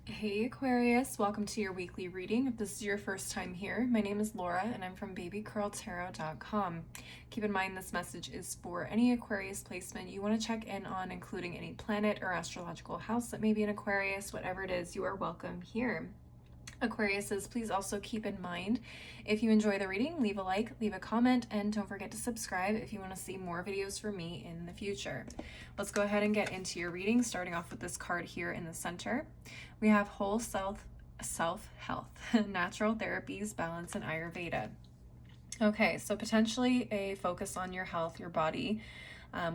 Hey Aquarius, welcome to your weekly reading. If this is your first time here, my name is Laura and I'm from babycurltarot.com. Keep in mind this message is for any Aquarius placement you want to check in on, including any planet or astrological house that may be in Aquarius. Whatever it is, you are welcome here. Aquariuses, please also keep in mind, if you enjoy the reading, leave a like, leave a comment, and don't forget to subscribe if you want to see more videos from me in the future. Let's go ahead and get into your reading, starting off with this card here in the center. We have whole self-health, natural therapies, balance, and Ayurveda. Okay, so potentially a focus on your health, your body,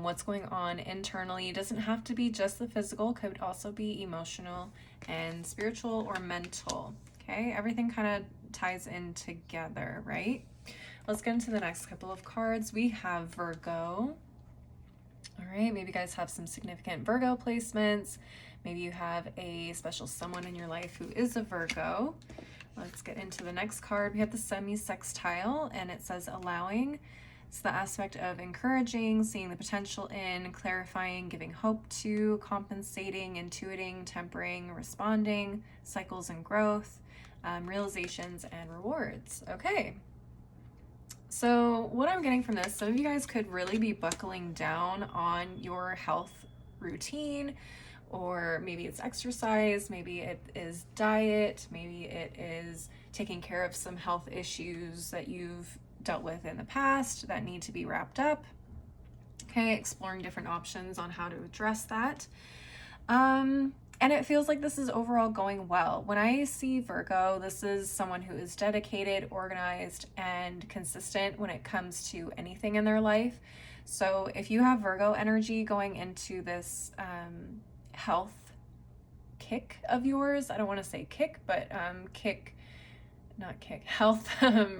what's going on internally. It doesn't have to be just the physical, could also be emotional and spiritual or mental. Okay, everything kind of ties in together, right? Let's get into the next couple of cards. We have Virgo. All right, maybe you guys have some significant Virgo placements. Maybe you have a special someone in your life who is a Virgo. Let's get into the next card. We have the semi-sextile, and it says allowing. It's the aspect of encouraging, seeing the potential in, clarifying, giving hope to, compensating, intuiting, tempering, responding, cycles and growth, realizations and rewards. Okay. So what I'm getting from this, some of you guys could really be buckling down on your health routine, or maybe it's exercise, maybe it is diet, maybe it is taking care of some health issues that you've dealt with in the past that need to be wrapped up. Okay, exploring different options on how to address that. And it feels like this is overall going well. When I see Virgo, this is someone who is dedicated, organized, and consistent when it comes to anything in their life. So if you have Virgo energy going into this health kick of yours, I don't want to say kick, but health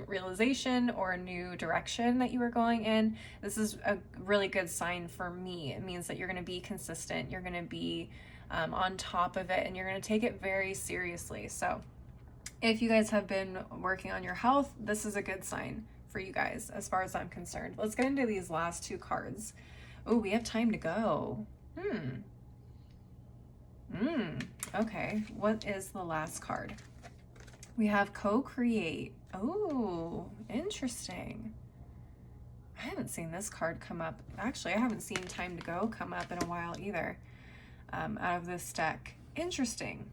realization or a new direction that you are going in, this is a really good sign for me. It means that you're going to be consistent, you're going to be on top of it, and you're going to take it very seriously. So if you guys have been working on your health, this is a good sign for you guys as far as I'm concerned. Let's get into these last two cards. Oh, we have time to go. Okay, what is the last card? We have co-create. Oh, interesting. I haven't seen this card come up. Actually, I haven't seen time to go come up in a while either, out of this deck. Interesting.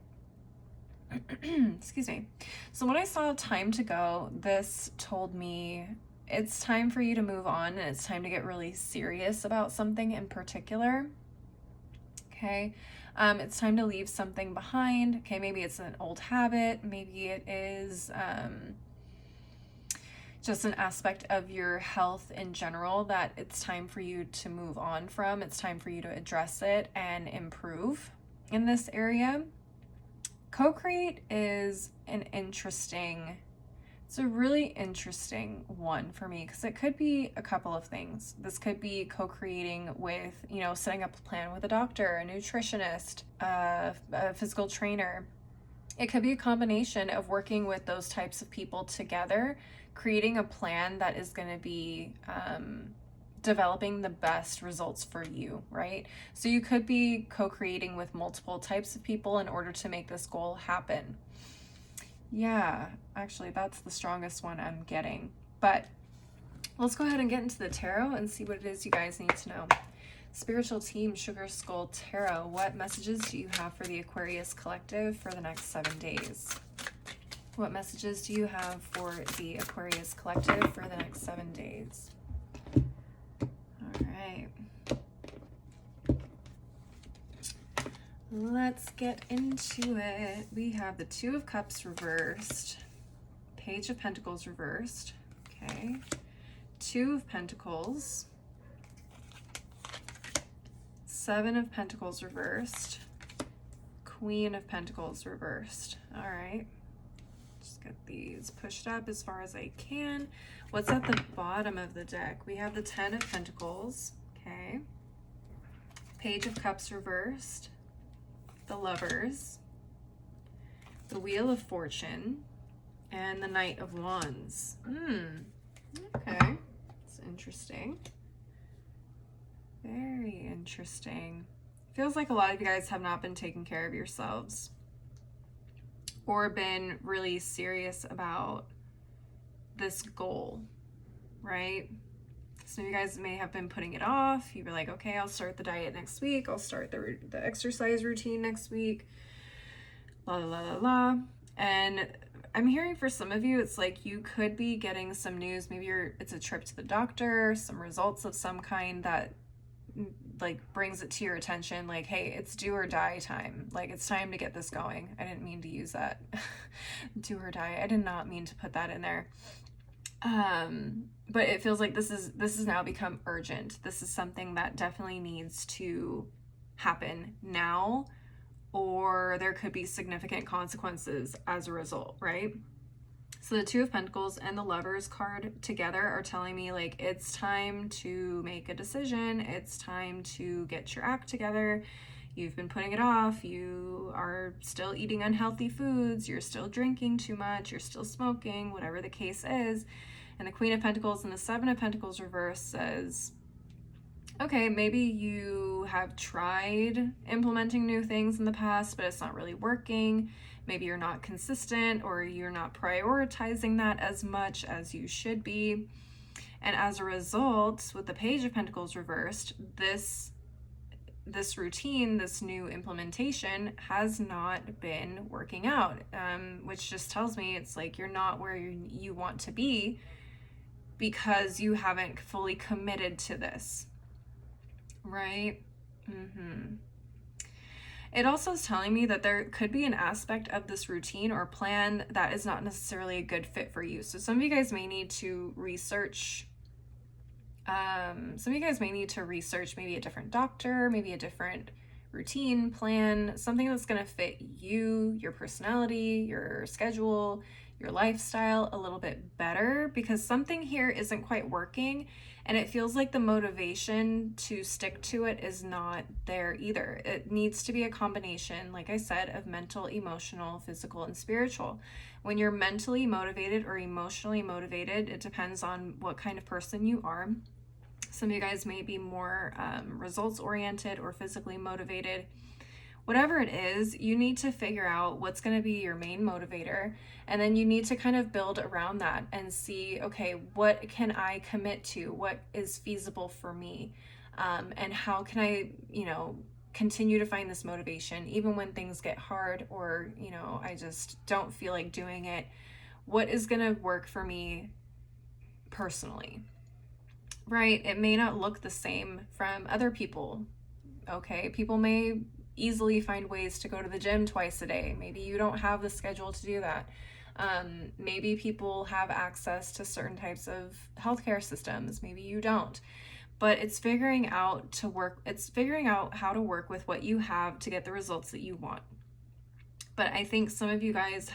Excuse me. So when I saw time to go, this told me it's time for you to move on, and it's time to get really serious about something in particular. Okay. It's time to leave something behind. Okay, maybe it's an old habit. Maybe it is just an aspect of your health in general that it's time for you to move on from. It's time for you to address it and improve in this area. Co-create is it's a really interesting one for me, because it could be a couple of things. This could be co-creating with, setting up a plan with a doctor, a nutritionist, a physical trainer. It could be a combination of working with those types of people together, creating a plan that is going to be developing the best results for you, right? So you could be co-creating with multiple types of people in order to make this goal happen. Yeah, actually, that's the strongest one I'm getting. But let's go ahead and get into the tarot and see what it is you guys need to know. Spiritual team, Sugar Skull Tarot, what messages do you have for the Aquarius Collective for the next 7 days? What messages do you have for the Aquarius Collective for the next 7 days? All right. Let's get into it. We have the Two of Cups reversed, Page of Pentacles reversed, okay, Two of Pentacles, Seven of Pentacles reversed, Queen of Pentacles reversed. All right, just get these pushed up as far as I can. What's at the bottom of the deck? We have the Ten of Pentacles, okay, Page of Cups reversed, the Lovers, the Wheel of Fortune, and the Knight of Wands. Okay, it's interesting. Very interesting. Feels like a lot of you guys have not been taking care of yourselves. or been really serious about this goal, right? Some of you guys may have been putting it off. You were like, okay, I'll start the diet next week. I'll start the exercise routine next week. La la la la la. And I'm hearing for some of you, it's like you could be getting some news. Maybe it's a trip to the doctor, some results of some kind that like brings it to your attention. Like, hey, it's do or die time. Like, it's time to get this going. I didn't mean to use that. Do or die. I did not mean to put that in there. But it feels like this has now become urgent. This is something that definitely needs to happen now, or there could be significant consequences as a result, right? So the Two of Pentacles and the Lovers card together are telling me like it's time to make a decision. It's time to get your act together. You've been putting it off. You are still eating unhealthy foods. You're still drinking too much. You're still smoking, whatever the case is. And the Queen of Pentacles and the Seven of Pentacles reverse says, okay, maybe you have tried implementing new things in the past, but it's not really working. Maybe you're not consistent, or you're not prioritizing that as much as you should be. And as a result, with the Page of Pentacles reversed, this routine, this new implementation has not been working out, which just tells me it's like you're not where you want to be because you haven't fully committed to this. Right? It also is telling me that there could be an aspect of this routine or plan that is not necessarily a good fit for you. So some of you guys may need to research maybe a different doctor, maybe a different routine plan, something that's going to fit you, your personality, your schedule, your lifestyle a little bit better, because something here isn't quite working and it feels like the motivation to stick to it is not there either. It needs to be a combination, like I said, of mental, emotional, physical, and spiritual. When you're mentally motivated or emotionally motivated, it depends on what kind of person you are. Some of you guys may be more results oriented or physically motivated. Whatever it is, you need to figure out what's going to be your main motivator, and then you need to kind of build around that and see, okay, what can I commit to? What is feasible for me? And how can I, continue to find this motivation even when things get hard, or, I just don't feel like doing it. What is going to work for me personally? Right? It may not look the same from other people. Okay, people may easily find ways to go to the gym twice a day. Maybe you don't have the schedule to do that. Maybe people have access to certain types of healthcare systems. Maybe you don't. But it's figuring out how to work with what you have to get the results that you want. But I think some of you guys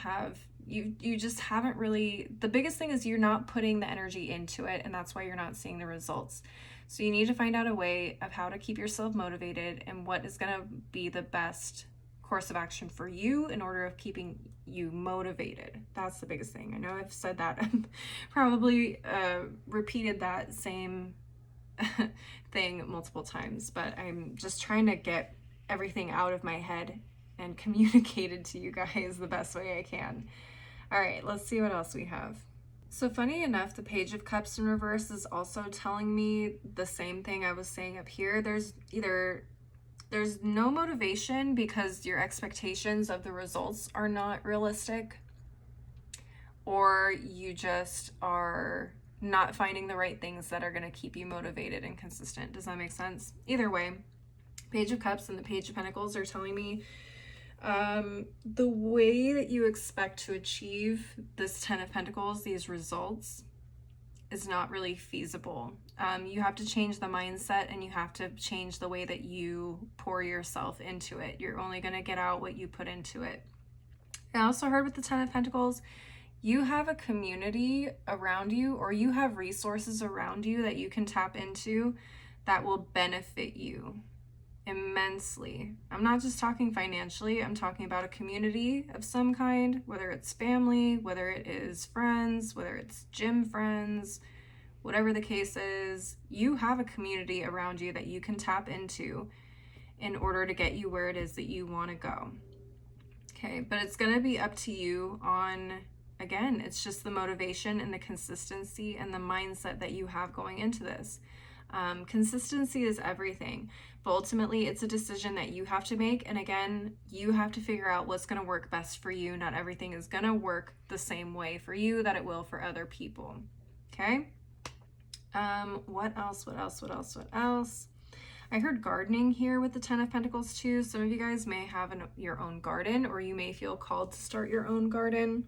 you just haven't really, the biggest thing is you're not putting the energy into it, and that's why you're not seeing the results. So you need to find out a way of how to keep yourself motivated and what is going to be the best course of action for you in order of keeping you motivated. That's the biggest thing. I know I've said that, probably repeated that same thing multiple times, but I'm just trying to get everything out of my head and communicated to you guys the best way I can. All right, let's see what else we have. So funny enough, the Page of Cups in reverse is also telling me the same thing I was saying up here. There's no motivation because your expectations of the results are not realistic, or you just are not finding the right things that are going to keep you motivated and consistent. Does that make sense? Either way, Page of Cups and the Page of Pentacles are telling me the way that you expect to achieve this Ten of Pentacles, these results, is not really feasible. You have to change the mindset, and you have to change the way that you pour yourself into it. You're only going to get out what you put into it. I also heard with the Ten of Pentacles, you have a community around you, or you have resources around you that you can tap into that will benefit you immensely. I'm not just talking financially, I'm talking about a community of some kind, whether it's family, whether it is friends, whether it's gym friends, whatever the case is. You have a community around you that you can tap into in order to get you where it is that you want to go. Okay, but it's going to be up to you on, again, it's just the motivation and the consistency and the mindset that you have going into this. Consistency is everything, but ultimately it's a decision that you have to make. And again, you have to figure out what's going to work best for you. Not everything is going to work the same way for you that it will for other people. Okay. What else? I heard gardening here with the 10 of Pentacles too. Some of you guys may have your own garden, or you may feel called to start your own garden.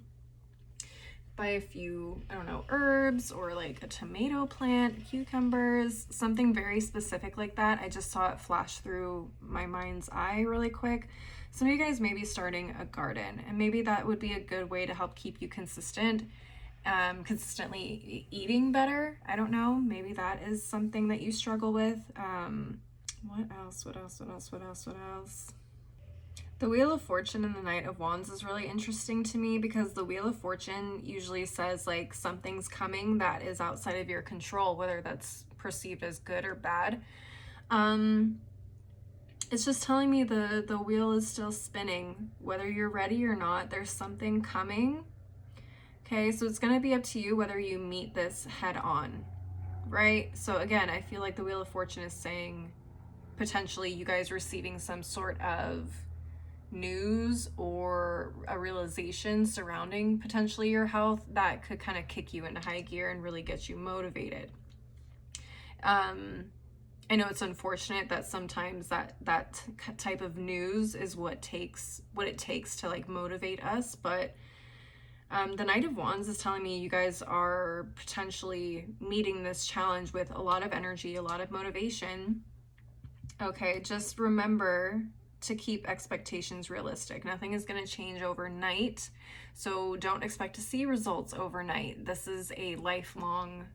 Buy a few, I don't know, herbs or like a tomato plant, cucumbers, something very specific like that. I just saw it flash through my mind's eye really quick. Some of you guys may be starting a garden, and maybe that would be a good way to help keep you consistent, consistently eating better. I don't know. Maybe that is something that you struggle with. What else? The Wheel of Fortune and the Knight of Wands is really interesting to me, because the Wheel of Fortune usually says like something's coming that is outside of your control, whether that's perceived as good or bad. It's just telling me the wheel is still spinning, whether you're ready or not. There's something coming. Okay, so it's going to be up to you whether you meet this head on, right? So again, I feel like the Wheel of Fortune is saying potentially you guys receiving some sort of news or a realization surrounding potentially your health that could kind of kick you into high gear and really get you motivated. I know it's unfortunate that sometimes that type of news is what it takes to like motivate us, but the Knight of Wands is telling me you guys are potentially meeting this challenge with a lot of energy, a lot of motivation. Okay, just remember to keep expectations realistic. Nothing is going to change overnight, so don't expect to see results overnight. This is a lifelong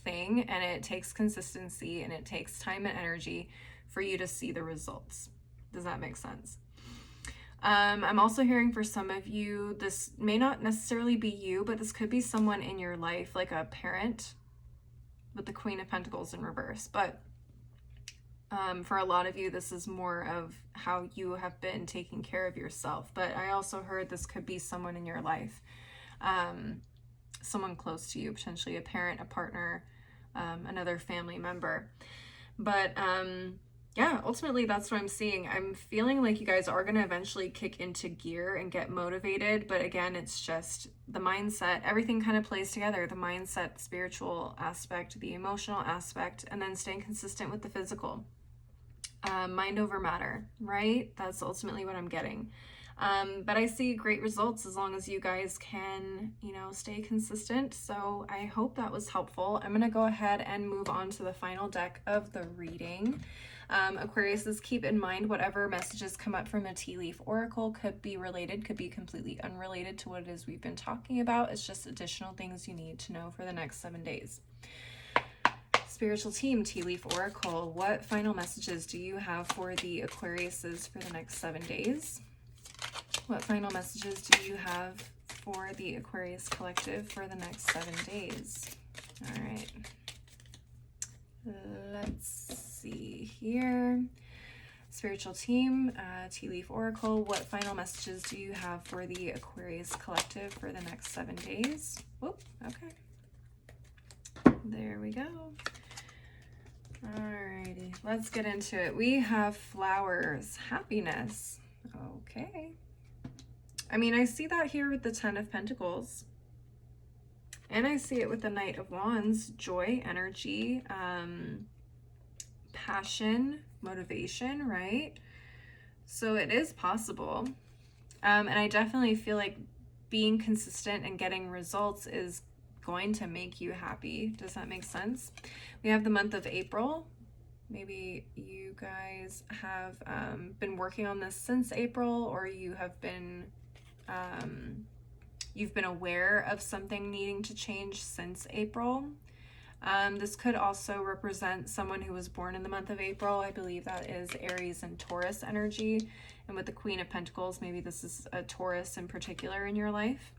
thing, and it takes consistency and it takes time and energy for you to see the results. Does that make sense? I'm also hearing for some of you, this may not necessarily be you, but this could be someone in your life, like a parent, with the Queen of Pentacles in reverse. But for a lot of you, this is more of how you have been taking care of yourself. But I also heard this could be someone in your life, someone close to you, potentially a parent, a partner, another family member. But yeah, ultimately that's what I'm seeing. I'm feeling like you guys are going to eventually kick into gear and get motivated. But again, it's just the mindset. Everything kind of plays together. The mindset, the spiritual aspect, the emotional aspect, and then staying consistent with the physical. Mind over matter, right? That's ultimately what I'm getting. But I see great results as long as you guys can, stay consistent. So I hope that was helpful. I'm going to go ahead and move on to the final deck of the reading. Aquariuses, keep in mind whatever messages come up from a tea leaf oracle could be related, could be completely unrelated to what it is we've been talking about. It's just additional things you need to know for the next 7 days. Spiritual team, tea leaf oracle, what final messages do you have for the Aquariuses for the next 7 days? What final messages do you have for the Aquarius collective for the next 7 days? All right. Let's see here. Spiritual team, tea leaf oracle, what final messages do you have for the Aquarius collective for the next 7 days? Whoop, okay. There we go. Alrighty, let's get into it. We have flowers, happiness. Okay. I mean, I see that here with the 10 of Pentacles. And I see it with the Knight of Wands, joy, energy, passion, motivation, right? So it is possible. And I definitely feel like being consistent and getting results is going to make you happy. Does that make sense? We have the month of April. Maybe you guys have been working on this since April, or you have been you've been aware of something needing to change since April. This could also represent someone who was born in the month of April. I believe that is Aries and Taurus energy. And with the Queen of Pentacles, maybe this is a Taurus in particular in your life.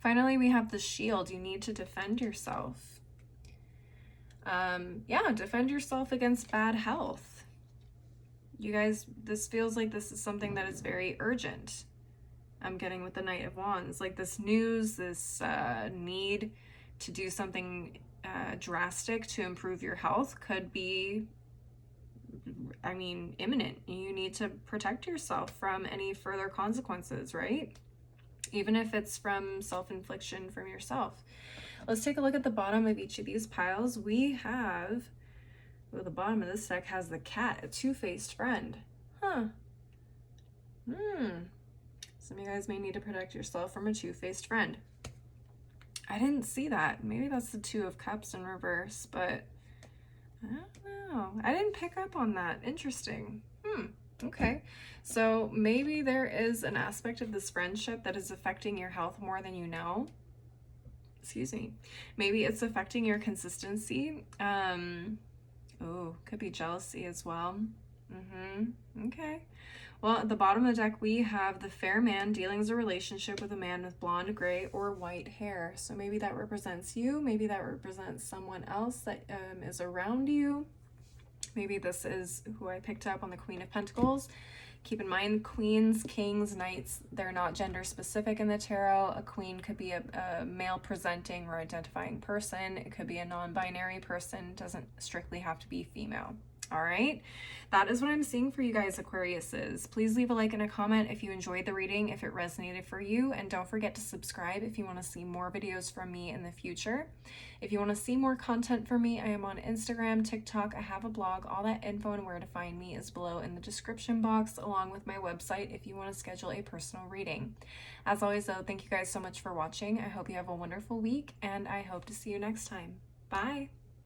Finally, we have the Shield. You need to defend yourself. Yeah, defend yourself against bad health. You guys, this feels like this is something that is very urgent. I'm getting with the Knight of Wands. Like this news, this need to do something drastic to improve your health could be, I mean, imminent. You need to protect yourself from any further consequences, right? Even if it's from self-infliction from yourself. Let's take a look at the bottom of each of these piles. We have, well, the bottom of this deck has the Cat, a two-faced friend. Huh. Some of you guys may need to protect yourself from a two-faced friend. I didn't see that. Maybe that's the Two of Cups in reverse, but I don't know. I didn't pick up on that. Interesting. Okay. So maybe there is an aspect of this friendship that is affecting your health more than you know. Excuse me. Maybe it's affecting your consistency. Oh, could be jealousy as well. Okay. Well, at the bottom of the deck, we have the fair man dealing as a relationship with a man with blonde, gray, or white hair. So maybe that represents you. Maybe that represents someone else that is around you. Maybe this is who I picked up on the Queen of Pentacles. Keep in mind, queens, kings, knights, they're not gender specific in the tarot. A queen could be a male presenting or identifying person. It could be a non-binary person. It doesn't strictly have to be female. All right, that is what I'm seeing for you guys, Aquariuses. Please leave a like and a comment if you enjoyed the reading, if it resonated for you, and don't forget to subscribe if you want to see more videos from me in the future. If you want to see more content from me, I am on Instagram, TikTok, I have a blog. All that info and where to find me is below in the description box, along with my website if you want to schedule a personal reading. As always, though, thank you guys so much for watching. I hope you have a wonderful week, and I hope to see you next time. Bye!